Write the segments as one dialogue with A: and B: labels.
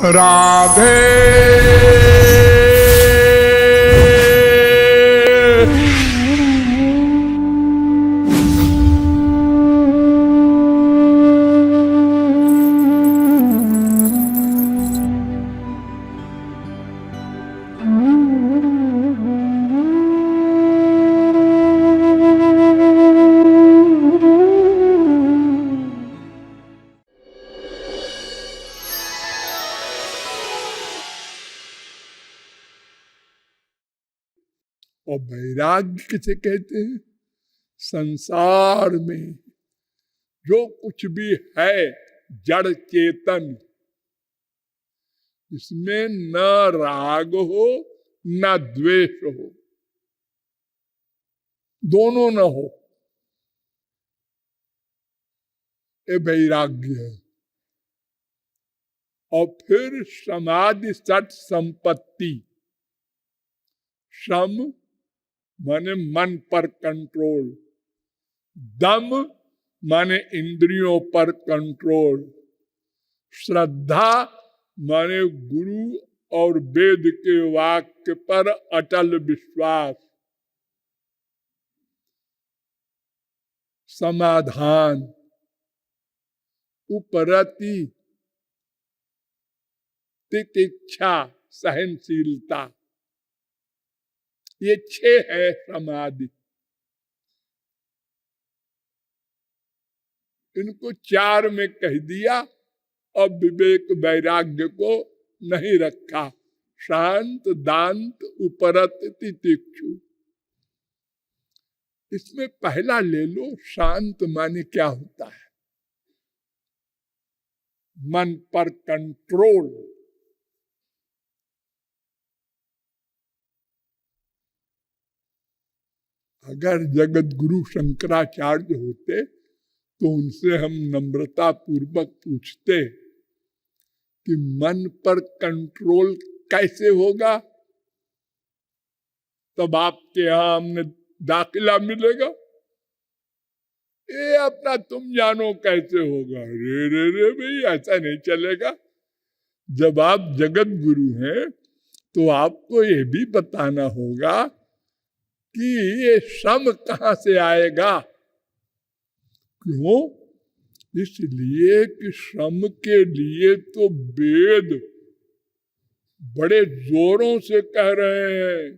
A: राधे और वैराग्य किसे कहते हैं? संसार में जो कुछ भी है जड़ चेतन, इसमें न राग हो न द्वेष हो, दोनों न हो, ये वैराग्य है। और फिर समाधि सट संपत्ति। सम माने मन पर कंट्रोल, दम माने इंद्रियों पर कंट्रोल, श्रद्धा माने गुरु और वेद के वाक्य पर अटल विश्वास, समाधान, उपरति, तितिक्षा, सहनशीलता, ये 6 है समाधि। इनको 4 में कह दिया, अब विवेक वैराग्य को नहीं रखा। शांत, दांत, उपरत, तितिक्षु। इसमें पहला ले लो, शांत माने क्या होता है? मन पर कंट्रोल। अगर जगत गुरु शंकराचार्य होते तो उनसे हम नम्रता पूर्वक पूछते कि मन पर कंट्रोल कैसे होगा, तब आपके यहां हमने दाखिला मिलेगा। ये अपना तुम जानो कैसे होगा। रे रे रे भाई, ऐसा नहीं चलेगा। जब आप जगत गुरु हैं तो आपको ये भी बताना होगा कि ये सम कहां से आएगा। क्यों? इसलिए कि श्रम के लिए तो वेद बड़े जोरों से कह रहे हैं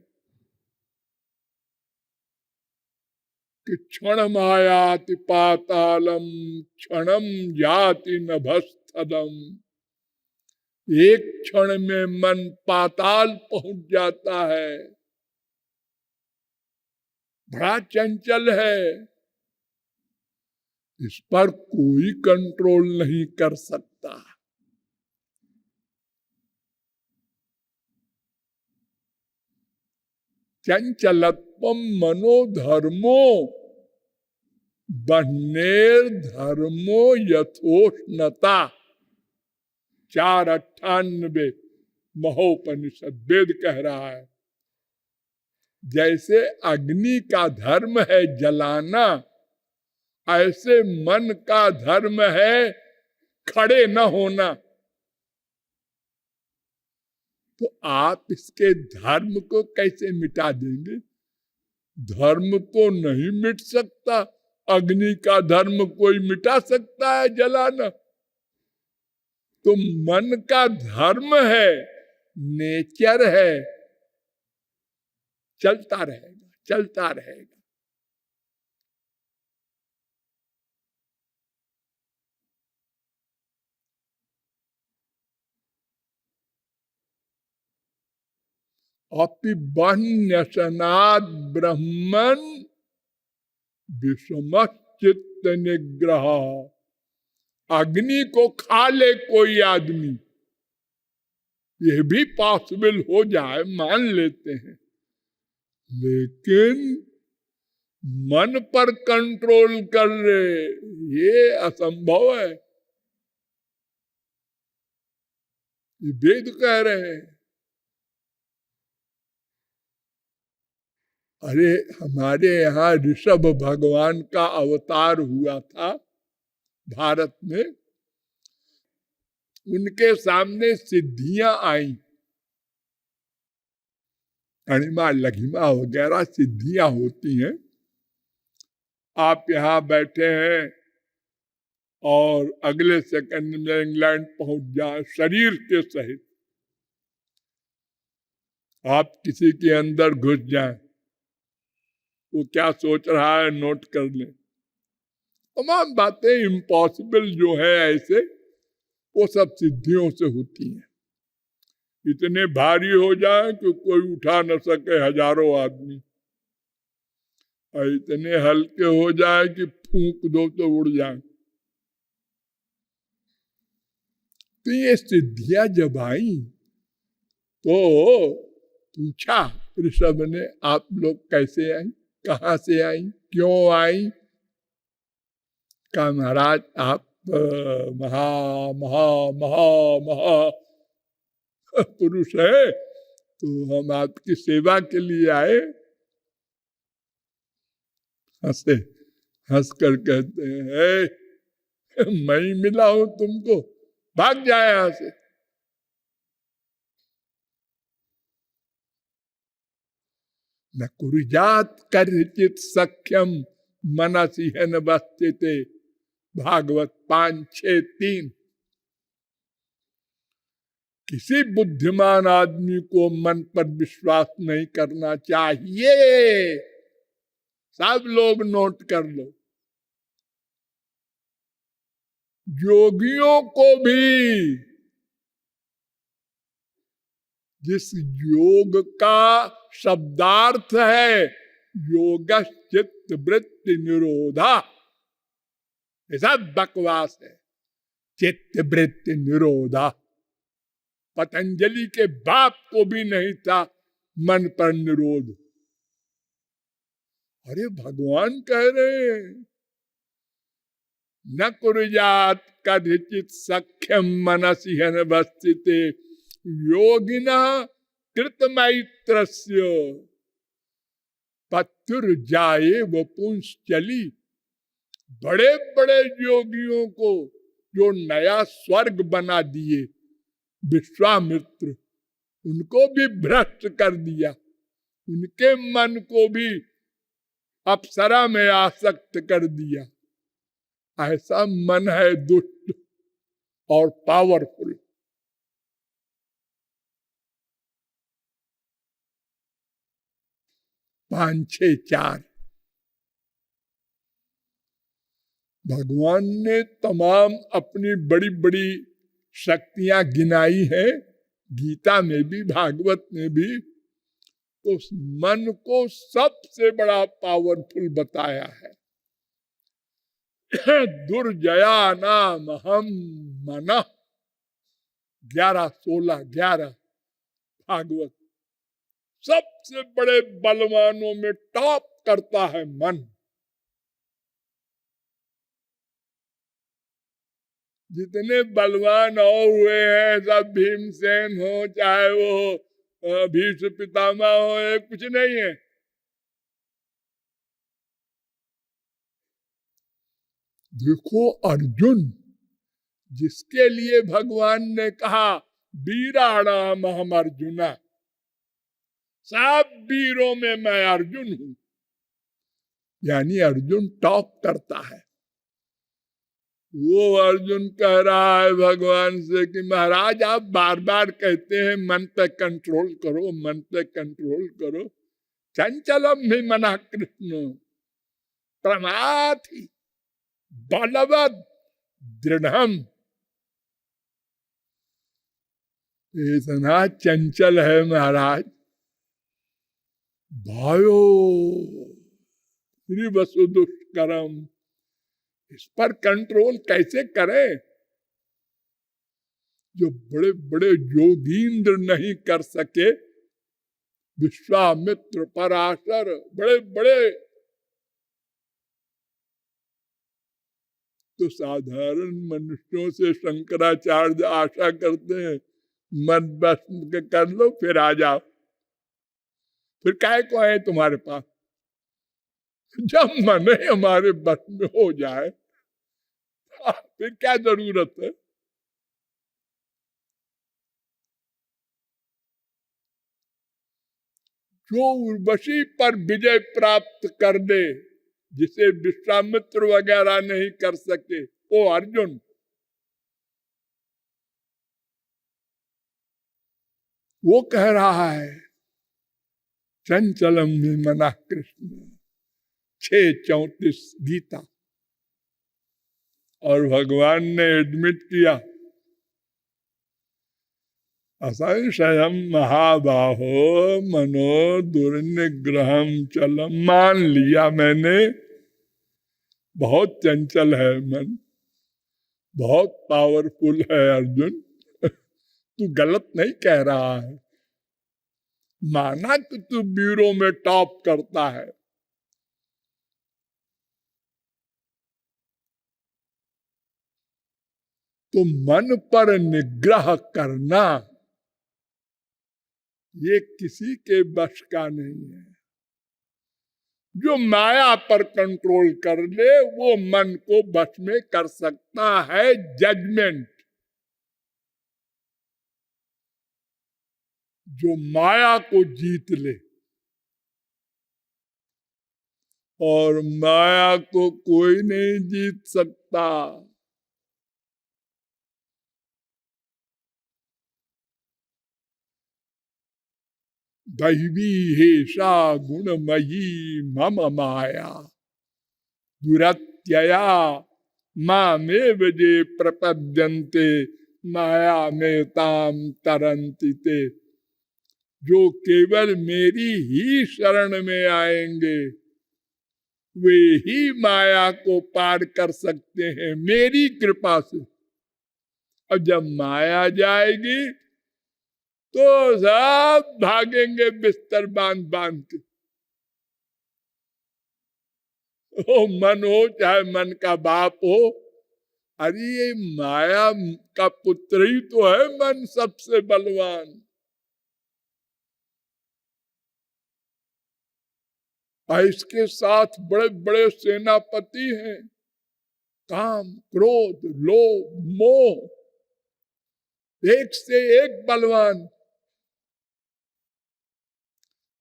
A: कि क्षणम आयाति पातालम क्षणम जाति नभस्थलम। एक क्षण में मन पाताल पहुंच जाता है, बड़ा चंचल है, इस पर कोई कंट्रोल नहीं कर सकता। चंचलत्वम मनोधर्मो बहनेर धर्मो यथोष्णता। 498 महोपनिषद वेद कह रहा है। जैसे अग्नि का धर्म है जलाना, ऐसे मन का धर्म है खड़े न होना। तो आप इसके धर्म को कैसे मिटा देंगे? धर्म तो नहीं मिट सकता। अग्नि का धर्म कोई मिटा सकता है जलाना? तो मन का धर्म है, नेचर है, चलता रहेगा, चलता रहेगा। अपिबन्यसनाद ब्रह्मन विषमश्चित्त निग्रह। अग्नि को खा ले कोई आदमी, यह भी पॉसिबल हो जाए, मान लेते हैं, लेकिन मन पर कंट्रोल कर ले, ये असंभव है। ये वेद कह रहे हैं। अरे हमारे यहाँ ऋषभ भगवान का अवतार हुआ था भारत में, उनके सामने सिद्धियां आई, अणिमा लघिमा वगैरह सिद्धियां होती हैं। आप यहां बैठे हैं और अगले सेकंड में इंग्लैंड पहुंच जाए शरीर के सहित, आप किसी के अंदर घुस जाएं, वो क्या सोच रहा है नोट कर लें। तमाम बातें इम्पॉसिबल जो है ऐसे, वो सब सिद्धियों से होती हैं। इतने भारी हो जाए कि कोई उठा न सके हजारों आदमी, और इतने हल्के हो जाए कि फूंक दो तो उड़ जाए। तो ये सिद्धियां जब आई तो पूछा ऋषभ ने, आप लोग कैसे आई, कहां से आई, क्यों आई? कहा महाराज आप महा महा महा महा पुरुष है, तो हम आपकी सेवा के लिए आए। हंसे, हंस कर कहते हैं मैं ही मिला हूं तुमको, भाग जाए यहां से। न कुरुजात कर्चित सख्यम मनसी है न बस्ते, भागवत 5:6-3। किसी बुद्धिमान आदमी को मन पर विश्वास नहीं करना चाहिए। सब लोग नोट कर लो। योगियों को भी, जिस योग का शब्दार्थ है योग चित्त वृत्ति निरोधा, ये सब बकवास है। चित्त वृत्ति निरोधा पतंजलि के बाप को भी नहीं था मन पर निरोध। अरे भगवान कह रहे हैं न कुरुजात कदाचित सख्यम मनसि वस्थिते योगिना कृतमैत्रस्य पत्युर्जाये वपुंश्चली। बड़े बड़े योगियों को जो नया स्वर्ग बना दिए विश्वामित्र, उनको भी भ्रष्ट कर दिया, उनके मन को भी अप्सरा में आसक्त कर दिया। ऐसा मन है दुष्ट और पावरफुल। पांच छह चार भगवान ने तमाम अपनी बड़ी बड़ी शक्तियां गिनाई है, गीता में भी भागवत में भी। तो उस मन को सबसे बड़ा पावरफुल बताया है। दुर्जया नाम हम मन 11, 16, 11 भागवत। सबसे बड़े बलवानों में टॉप करता है मन। जितने बलवान और हुए हैं, सब भीमसेन हो चाहे वो भीष्म पितामह हो, कुछ नहीं है। देखो अर्जुन, जिसके लिए भगवान ने कहा वीराणाम हम अर्जुना, सब वीरों में मैं अर्जुन हूं, यानी अर्जुन टॉप करता है। वो अर्जुन कह रहा है भगवान से कि महाराज आप बार बार कहते हैं मन पे कंट्रोल करो, मन पे कंट्रोल करो। चंचलम भी मना कृष्ण प्रमाथि बलवद दृढ़म। इतना चंचल है महाराज। भायो श्री वसु दुष्करम, इस पर कंट्रोल कैसे करें? जो बड़े बड़े योगींद्र नहीं कर सके, विश्वामित्र पराशर बड़े बड़े, तो साधारण मनुष्यों से शंकराचार्य आशा करते हैं मन बस कर लो फिर आ जाओ। फिर काय को है तुम्हारे पास? जब मन हमारे बस में हो जाए फिर क्या जरूरत है? जो उर्वशी पर विजय प्राप्त कर दे, जिसे विश्वामित्र वगैरह नहीं कर सके, वो अर्जुन। वो कह रहा है चंचलम में मना कृष्ण, 6:34 गीता। और भगवान ने एडमिट किया, असंशयम महाबाहो मनो दुर्निग्रहम चलम। मान लिया मैंने, बहुत चंचल है मन, बहुत पावरफुल है अर्जुन, तू गलत नहीं कह रहा है। माना कि तू वीरों में टॉप करता है, तो मन पर निग्रह करना ये किसी के बस का नहीं है। जो माया पर कंट्रोल कर ले वो मन को बस में कर सकता है। जजमेंट, जो माया को जीत ले, और माया को कोई नहीं जीत सकता। दैवी हेषा गुणमयी मम माया दुरत्यया मामेव जे प्रपद्यन्ते माया में ताम तरन्ति ते। जो केवल मेरी ही शरण में आएंगे वे ही माया को पार कर सकते हैं मेरी कृपा से। अब जब माया जाएगी तो सब भागेंगे बिस्तर बांध बांध के। ओ मन हो चाहे मन का बाप हो, अरे ये माया का पुत्र ही तो है मन, सबसे बलवान। और इसके साथ बड़े बड़े सेनापति हैं, काम, क्रोध, लोभ, मोह, एक से एक बलवान,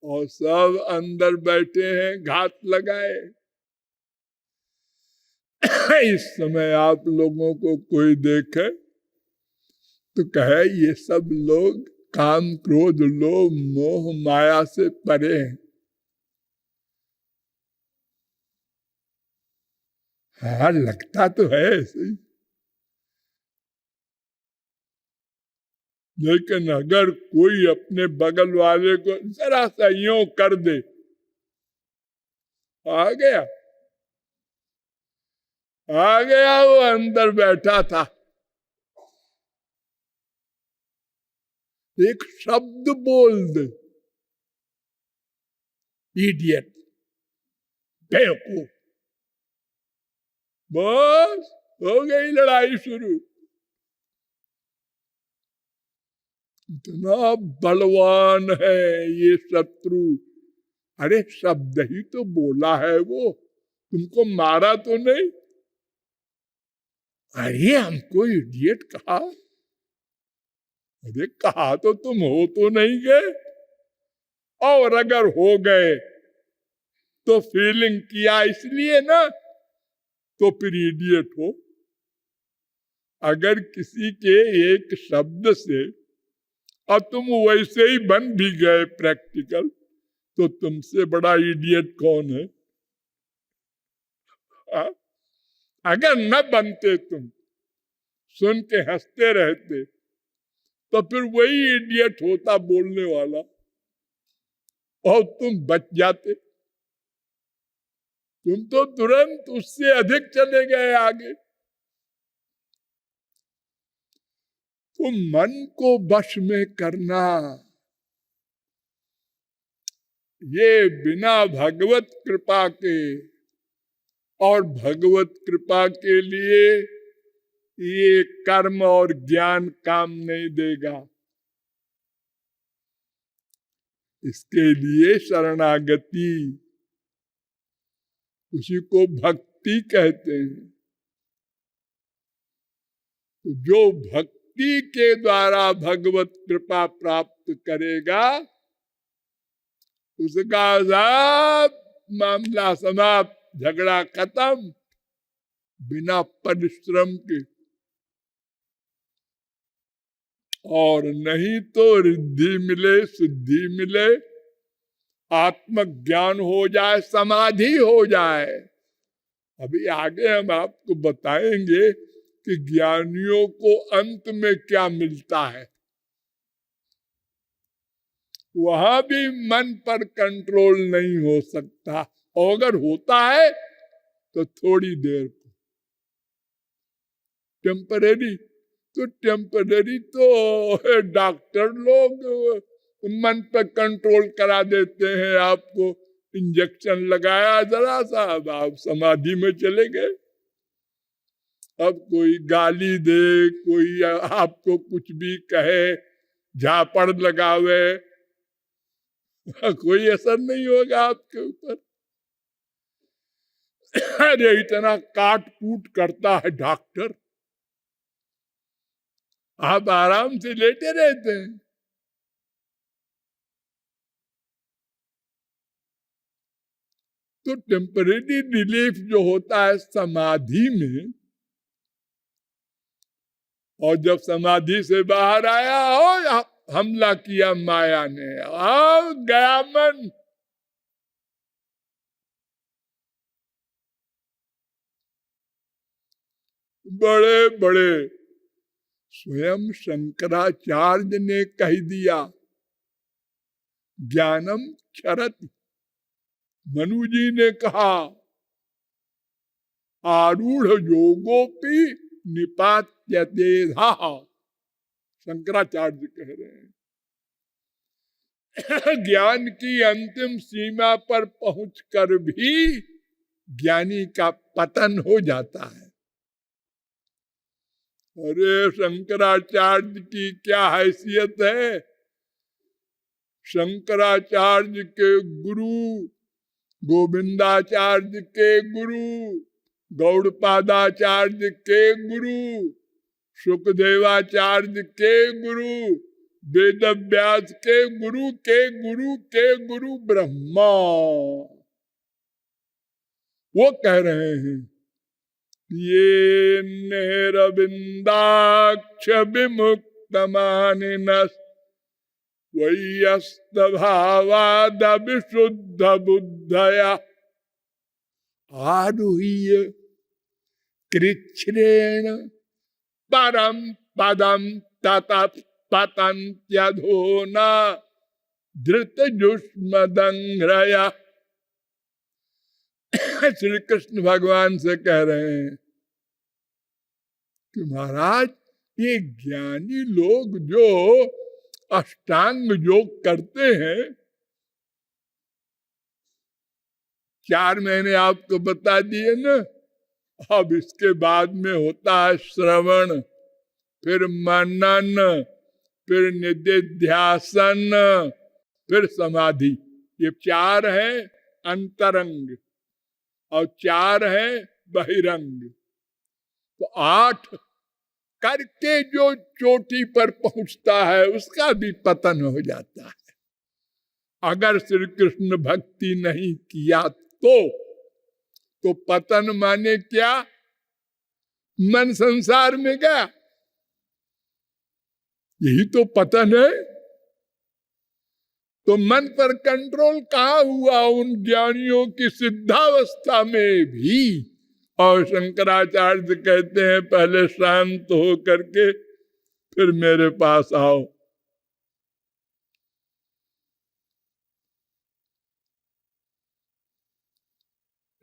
A: और सब अंदर बैठे हैं घात लगाए। इस समय आप लोगों को कोई देखे तो कहे ये सब लोग काम, क्रोध, लोभ, मोह, माया से परे हैं। हाँ, लगता तो है ऐसे ही। लेकिन अगर कोई अपने बगल वाले को जरा सा यूं कर दे, आ गया वो अंदर बैठा था, एक शब्द बोल दे, इडियट, बेवकूफ, बस हो गई लड़ाई शुरू। इतना बलवान है ये शत्रु। अरे शब्द ही तो बोला है वो, तुमको मारा तो नहीं। अरे हमको इडियट कहा, अरे कहा तो तुम हो तो नहीं गए, और अगर हो गए तो फीलिंग किया इसलिए ना, तो फिर इडियट हो। अगर किसी के एक शब्द से और तुम वैसे ही बन भी गए प्रैक्टिकल, तो तुमसे बड़ा इडियट कौन है? आ? अगर न बनते तुम, सुन के हंसते रहते, तो फिर वही इडियट होता बोलने वाला, और तुम बच जाते। तुम तो तुरंत उससे अधिक चले गए आगे। तो मन को वश में करना, ये बिना भगवत कृपा के, और भगवत कृपा के लिए ये कर्म और ज्ञान काम नहीं देगा। इसके लिए शरणागति, उसी को भक्ति कहते हैं। तो जो भक्ति के द्वारा भगवत कृपा प्राप्त करेगा उसका सब मामला समाप्त, झगड़ा खत्म, बिना परिश्रम के। और नहीं तो रिद्धि मिले, सिद्धि मिले, आत्मज्ञान हो जाए, समाधि हो जाए। अभी आगे हम आपको बताएंगे कि ज्ञानियों को अंत में क्या मिलता है। वहां भी मन पर कंट्रोल नहीं हो सकता, और अगर होता है तो थोड़ी देर को, टेम्परेरी। तो टेम्परेरी तो डॉक्टर लोग मन पर कंट्रोल करा देते हैं, आपको इंजेक्शन लगाया जरा सा, आप समाधि में चले गए। अब कोई गाली दे, कोई आपको कुछ भी कहे, झापड़ लगावे, कोई असर नहीं होगा आपके ऊपर। अरे इतना काट कूट करता है डॉक्टर, आप आराम से लेटे रहते हैं। तो टेम्परेरी रिलीफ जो होता है समाधि में, और जब समाधि से बाहर आया हो, हमला किया माया ने, आओ गया मन। बड़े बड़े स्वयं शंकराचार्य ने कह दिया, ज्ञानम क्षरति। मनु जी ने कहा, आरूढ़ योगोपि निपात्यतेधा। शंकराचार्य कह रहे हैं ज्ञान की अंतिम सीमा पर पहुंचकर भी ज्ञानी का पतन हो जाता है। अरे शंकराचार्य की क्या हैसियत है। शंकराचार्य के गुरु, गोविंदाचार्य के गुरु, गौड़पादाचार्य के गुरु, सुखदेवाचार्य के गुरु, वेदव्यास के गुरु के गुरु के गुरु ब्रह्मा। वो कह रहे हैं, ये नेरविंदाक्ष विमुक्त मानिनस् वैयस्त भावाद विशुद्ध बुद्धया आरुह्य कृच्छ्रेण परम पदम ततः पतन्त्यधोना धृत जुष्मदंघ्रया। श्री कृष्ण भगवान से कह रहे हैं कि महाराज, ये ज्ञानी लोग जो अष्टांग योग करते हैं, 4 महीने आपको बता दिए ना। अब इसके बाद में होता है श्रवण, फिर मनन, फिर निधिध्यासन, फिर समाधि। ये 4 है अंतरंग और 4 है बहिरंग। तो 8 करके जो चोटी पर पहुंचता है उसका भी पतन हो जाता है। अगर श्री कृष्ण भक्ति नहीं किया तो पतन माने क्या? मन संसार में गया, यही तो पतन है। तो मन पर कंट्रोल कहाँ हुआ उन ज्ञानियों की सिद्धावस्था में भी। और शंकराचार्य कहते हैं, पहले शांत हो करके फिर मेरे पास आओ।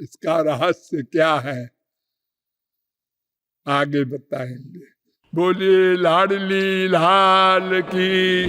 A: इसका रहस्य क्या है आगे बताएंगे। बोलिए लाडली लाल की।